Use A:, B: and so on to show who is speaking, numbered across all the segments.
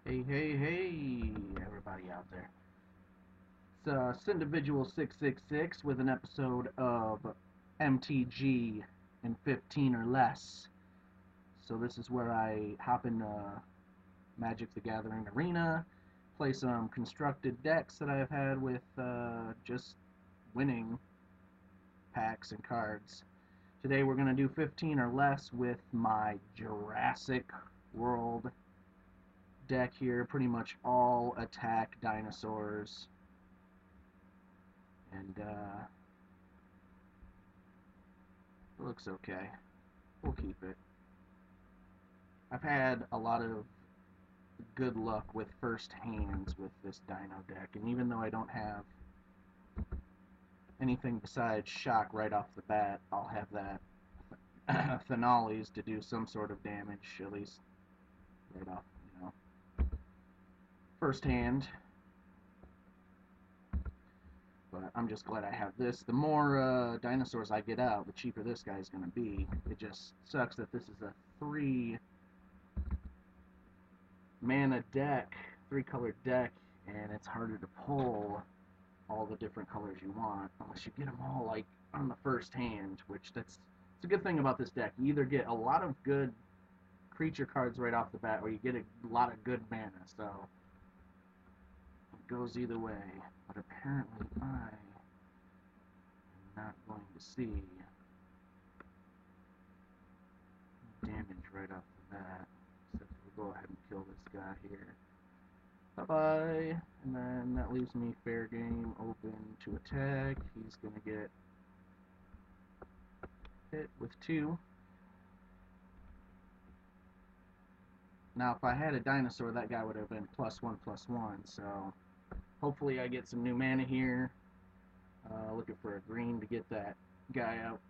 A: Hey, hey, hey, everybody out there. It's Individual666 with an episode of MTG in 15 or less. So this is where I hop into Magic the Gathering Arena, play some constructed decks that I've had with just winning packs and cards. Today we're going to do 15 or less with my Jurassic World deck here, pretty much all attack dinosaurs, and it looks okay. We'll keep it. I've had a lot of good luck with first hands with this dino deck, and even though I don't have anything besides shock right off the bat, I'll have that finales to do some sort of damage, at least right off, first hand. But I'm just glad I have this. The more dinosaurs I get out, the cheaper this guy's going to be. It just sucks that this is a 3-mana deck, 3-colored deck, and it's harder to pull all the different colors you want unless you get them all like on the first hand, which it's a good thing about this deck. You either get a lot of good creature cards right off the bat, or you get a lot of good mana, so it goes either way. But apparently I not going to see damage right off the bat. Except we'll go ahead and kill this guy here. Bye-bye. And then that leaves me fair game open to attack. He's going to get hit with 2. Now, if I had a dinosaur, that guy would have been +1/+1. So hopefully I get some new mana here. Looking for a green to get that guy out.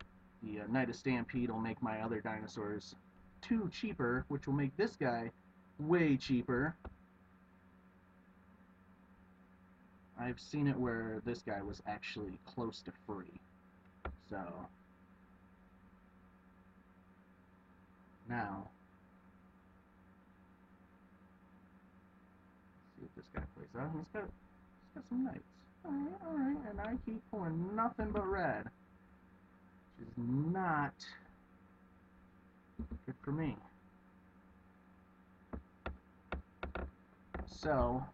A: The Knight of Stampede will make my other dinosaurs 2 cheaper, which will make this guy way cheaper. I've seen it where this guy was actually close to free. So now, let's see what this guy plays out. He's got some knights. Alright, and I keep pulling nothing but red, which is not good for me. So,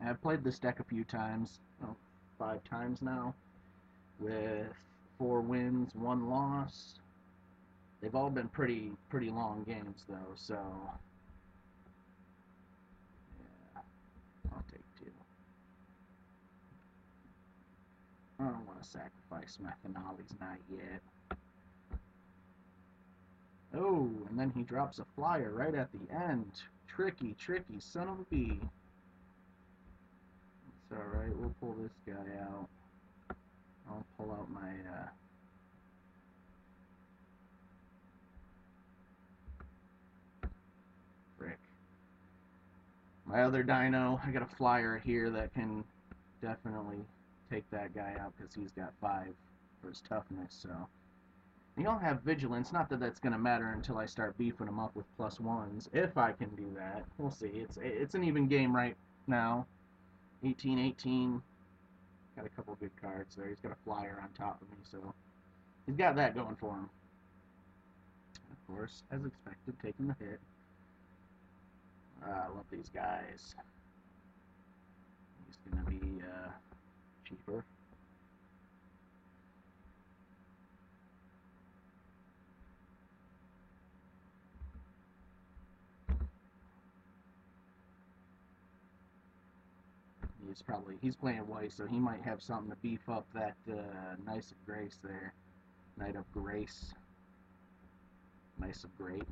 A: I've played this deck a few times, 5 times now, with 4 wins, 1 loss. They've all been pretty long games though, so yeah, I'll take 2. I don't want to sacrifice my finales, not yet. Oh, and then he drops a flyer right at the end. Tricky son of a bee. It's alright, we'll pull this guy out. I'll pull out my frick. My other dino, I got a flyer here that can definitely take that guy out because he's got 5 for his toughness, so. You don't have vigilance, not that that's going to matter until I start beefing them up with +1s, if I can do that. We'll see. It's an even game right now. 18-18. Got a couple good cards there. He's got a flyer on top of me, so he's got that going for him. Of course, as expected, taking the hit. I love these guys. He's going to be cheaper. He's playing white, so he might have something to beef up that Nice of Grace there. Knight of Grace. Nice of Great.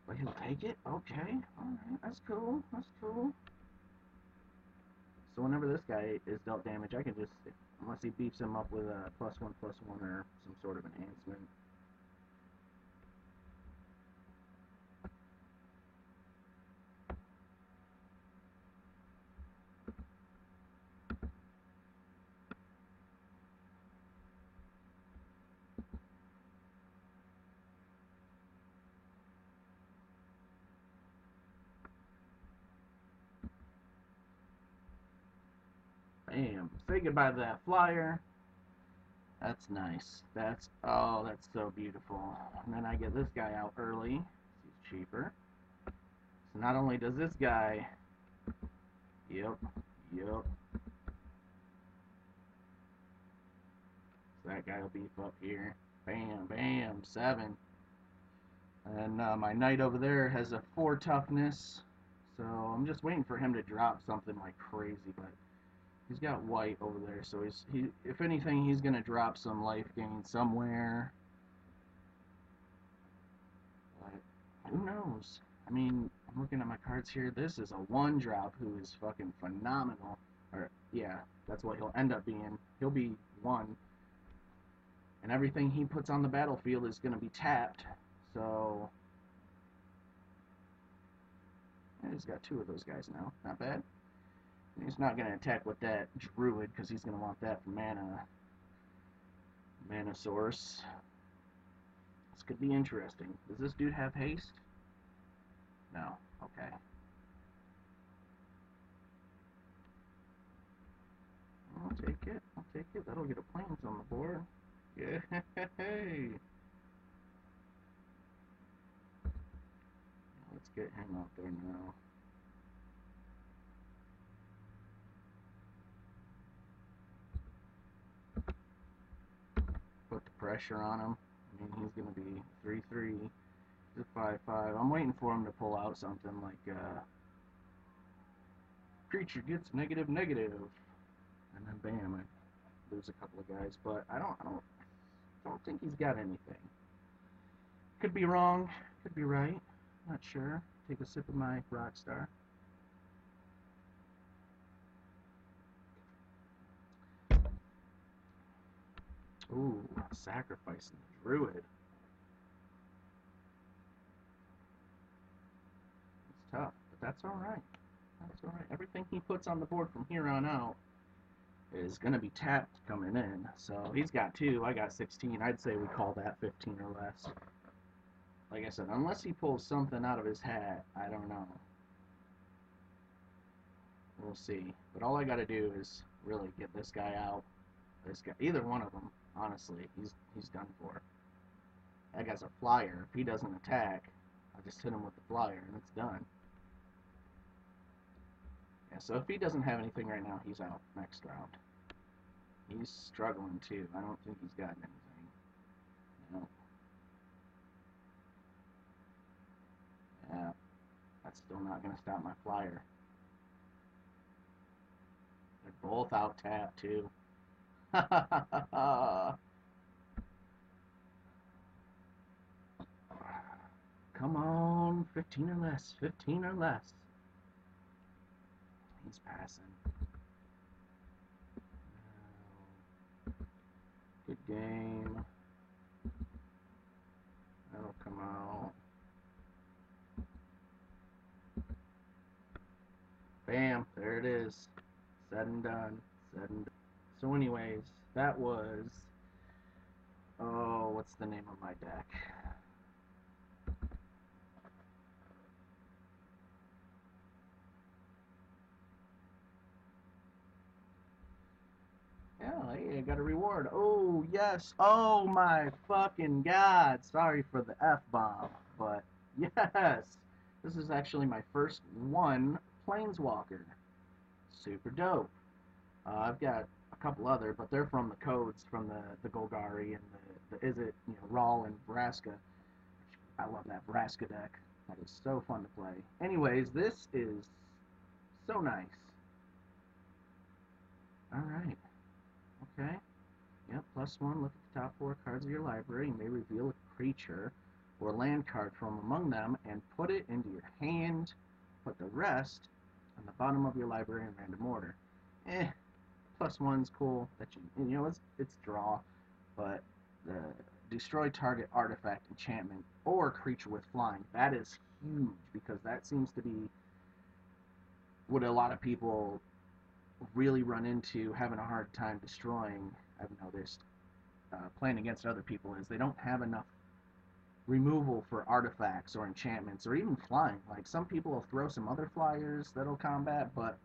A: But he'll take it? Okay. Alright, that's cool. So whenever this guy is dealt damage, I can just, unless he beefs him up with a +1/+1 or some sort of enhancement. Bam. Say goodbye to that flyer. That's nice. Oh, that's so beautiful. And then I get this guy out early. He's cheaper. So not only does this guy, yep. So that guy will beef up here. Bam, bam, 7. And my knight over there has a 4 toughness. So I'm just waiting for him to drop something like crazy, but he's got white over there, so if anything, he's gonna drop some life gain somewhere. But who knows? I mean, I'm looking at my cards here. This is a 1-drop who is fucking phenomenal. Or yeah, that's what he'll end up being. He'll be 1, and everything he puts on the battlefield is gonna be tapped. So yeah, he's got 2 of those guys now. Not bad. He's not going to attack with that druid because he's going to want that for mana source. This could be interesting. Does this dude have haste? No. Okay. I'll take it. I'll take it. That'll get a plains on the board. Yeah. Let's get him out there now. Put the pressure on him. I mean, he's going to be 3/3. He's a 5/5. I'm waiting for him to pull out something like creature gets negative. And then bam, I lose a couple of guys, but I don't think he's got anything. Could be wrong, could be right. Not sure. Take a sip of my Rockstar. Ooh, sacrificing the Druid. It's tough, but that's all right. That's all right. Everything he puts on the board from here on out is going to be tapped coming in. So he's got 2, I got 16. I'd say we call that 15 or less. Like I said, unless he pulls something out of his hat, I don't know. We'll see. But all I got to do is really get this guy out. This guy, either one of them, honestly, he's done for. That guy's a flyer. If he doesn't attack, I just hit him with the flyer and it's done. Yeah, so if he doesn't have anything right now, he's out next round. He's struggling too. I don't think he's got anything. No. Yeah, that's still not going to stop my flyer. They're both out tapped too. Come on, 15 or less, 15 or less. He's passing. Good game. That'll come out. Bam, there it is. Said and done. Said and done. So anyways, that was, oh, what's the name of my deck? Yeah, hey, I got a reward. Oh, yes. Oh, my fucking God. Sorry for the F-bomb, but yes. This is actually my first 1 Planeswalker. Super dope. I've got a couple other, but they're from the codes from the Golgari and the Is It, Raw and Vraska. I love that Vraska deck. That is so fun to play. Anyways, this is so nice. Alright. Okay. Yep, +1. Look at the top 4 cards of your library. You may reveal a creature or land card from among them and put it into your hand. Put the rest on the bottom of your library in random order. +1's cool. That it's draw, but the destroy target artifact, enchantment, or creature with flying. That is huge because that seems to be what a lot of people really run into having a hard time destroying. I've noticed playing against other people is they don't have enough removal for artifacts or enchantments or even flying. Like some people will throw some other flyers that'll combat, but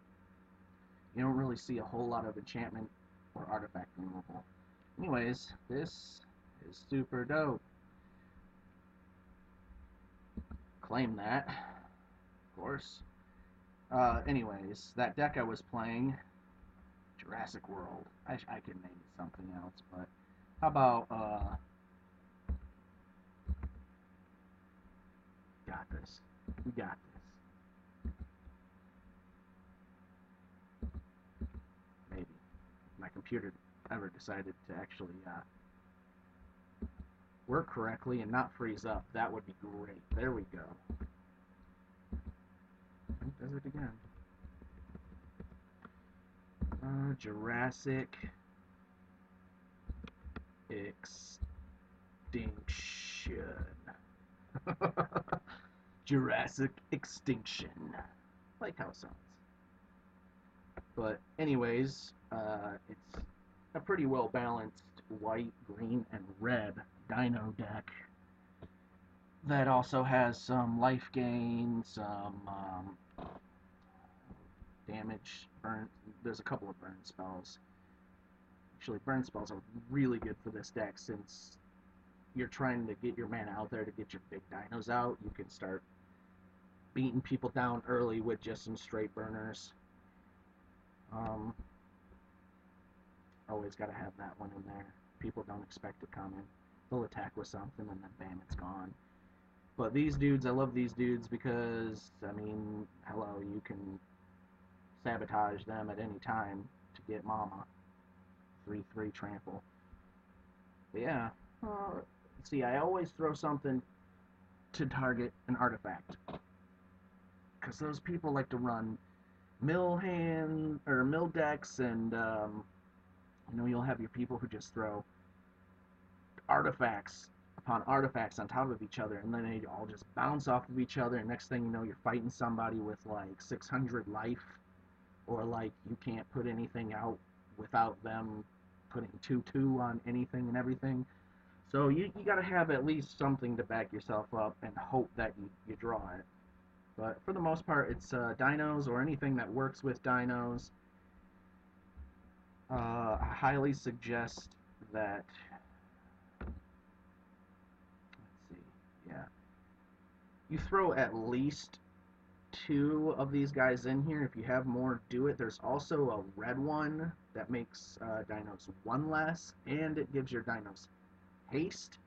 A: You don't really see a whole lot of enchantment or artifact removal. Anyways, this is super dope. Claim that, of course. Anyways, that deck I was playing, Jurassic World. I could name it something else, but how about, got this. We got this. Maybe. If my computer ever decided to actually work correctly and not freeze up, that would be great. There we go. It does it again. Jurassic Extinction. Jurassic Extinction. Like how it sounds. But anyways, it's a pretty well balanced white, green, and red dino deck that also has some life gain, some damage, burn. There's a couple of burn spells. Actually, burn spells are really good for this deck since you're trying to get your mana out there to get your big dinos out. You can start beating people down early with just some straight burners. Always got to have that one in there. People don't expect it coming. They'll attack with something and then bam, it's gone. But these dudes, I love these dudes because, I mean, hello, you can sabotage them at any time to get mama. 3/3 trample. But yeah, see, I always throw something to target an artifact. Because those people like to run mill hand, or mill decks, and, you'll have your people who just throw artifacts upon artifacts on top of each other, and then they all just bounce off of each other, and next thing you know, you're fighting somebody with like 600 life, or like you can't put anything out without them putting 2/2 on anything and everything. So you gotta have at least something to back yourself up and hope that you draw it. But for the most part, it's dinos or anything that works with dinos. I highly suggest that. Let's see. Yeah, you throw at least 2 of these guys in here. If you have more, do it. There's also a red one that makes dinos 1 less, and it gives your dinos haste.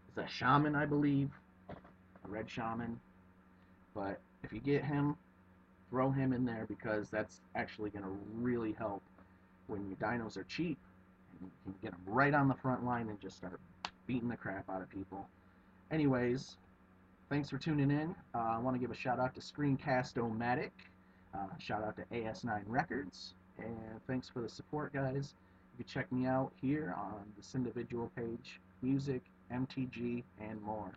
A: It's a shaman, I believe, a red shaman. But if you get him, throw him in there because that's actually going to really help when your dinos are cheap. And you can get them right on the front line and just start beating the crap out of people. Anyways, thanks for tuning in. I want to give a shout out to Screencast-O-Matic. Shout out to AS9 Records. And thanks for the support, guys. You can check me out here on this individual page, music, MTG, and more.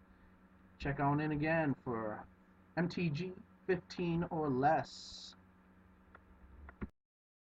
A: Check on in again for MTG 15 or less.